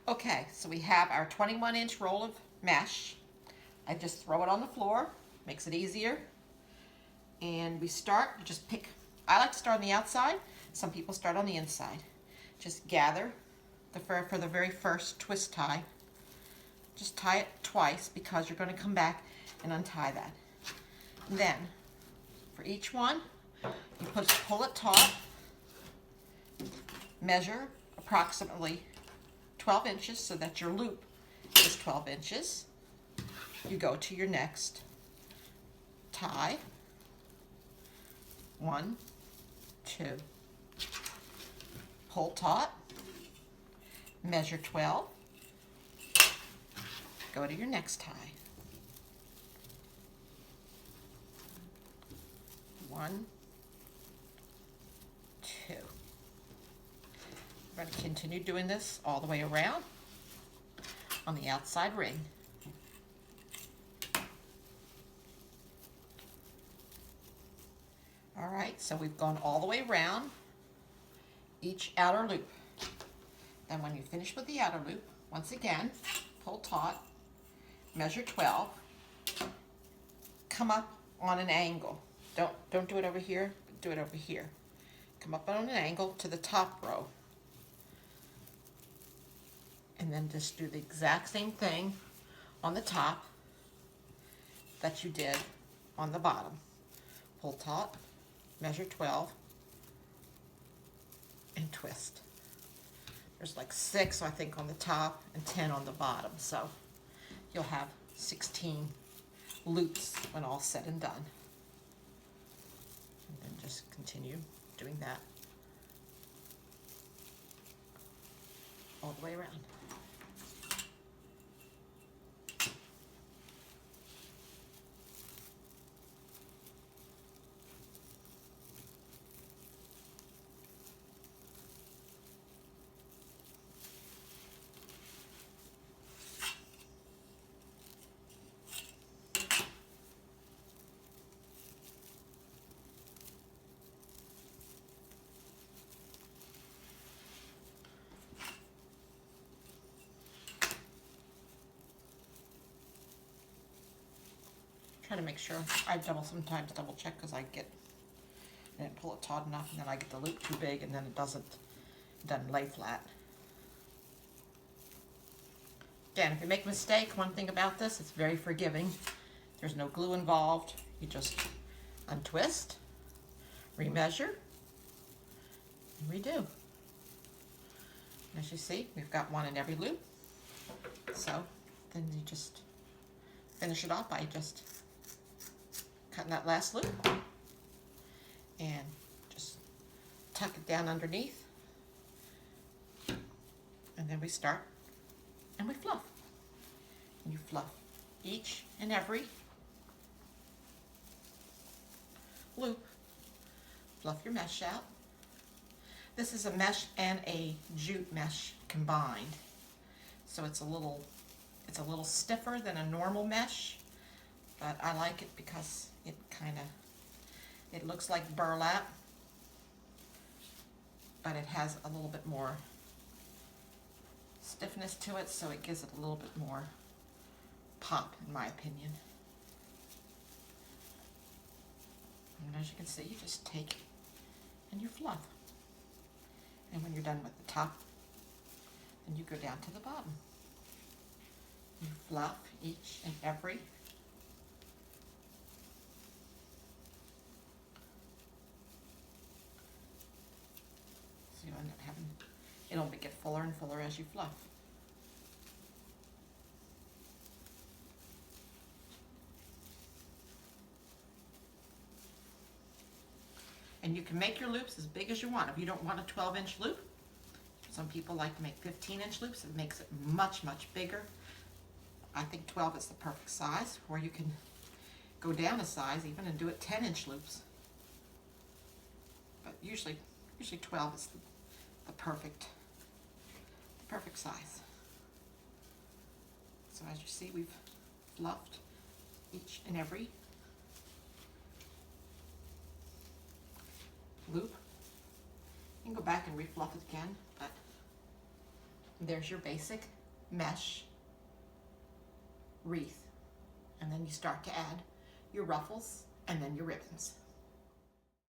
Okay, so we have our 21-inch roll of mesh. I just throw it on the floor, makes it easier. And we start, just pick, I like to start on the outside. Some people start on the inside. Just gather for the very first twist tie. Just tie it twice because you're going to come back and untie that. And then, for each one, you pull it taut, measure approximately 12 inches so that your loop is 12 inches. You go to your next tie. 1, 2. Pull taut, measure 12. Go to your next tie. 1, 2. We're going to continue doing this all the way around on the outside ring. All right, so we've gone all the way around each outer loop. Then when you finish with the outer loop, once again, pull taut, measure 12, come up on an angle. Don't do it over here, but do it over here. Come up on an angle to the top row. And then just do the exact same thing on the top that you did on the bottom. Pull taut, measure 12, and twist. There's like 6, I think, on the top and 10 on the bottom. So you'll have 16 loops when all said and done. And then just continue doing that all the way around. Try to make sure I sometimes double check because I didn't pull it taut enough, and then I get the loop too big, and then it doesn't lay flat. Again, if you make a mistake, one thing about this, it's very forgiving. There's no glue involved. You just untwist, remeasure, and redo. As you see, we've got one in every loop. So then you just finish it off by just cutting that last loop and just tuck it down underneath, and then we start and we fluff. And you fluff each and every loop. Fluff your mesh out. This is a mesh and a jute mesh combined, so it's a little stiffer than a normal mesh, but I like it because it looks like burlap, but it has a little bit more stiffness to it, so it gives it a little bit more pop, in my opinion. And as you can see, you just take and you fluff. And when you're done with the top, then you go down to the bottom. You fluff each and every so you end up having, it'll get fuller and fuller as you fluff. And you can make your loops as big as you want. If you don't want a 12-inch loop, some people like to make 15-inch loops. It makes it much, much bigger. I think 12 is the perfect size, or you can go down a size even and do it 10-inch loops. But usually 12 is the perfect size. So as you see, we've fluffed each and every loop. You can go back and refluff it again, but There's your basic mesh wreath. And then you start to add your ruffles and then your ribbons.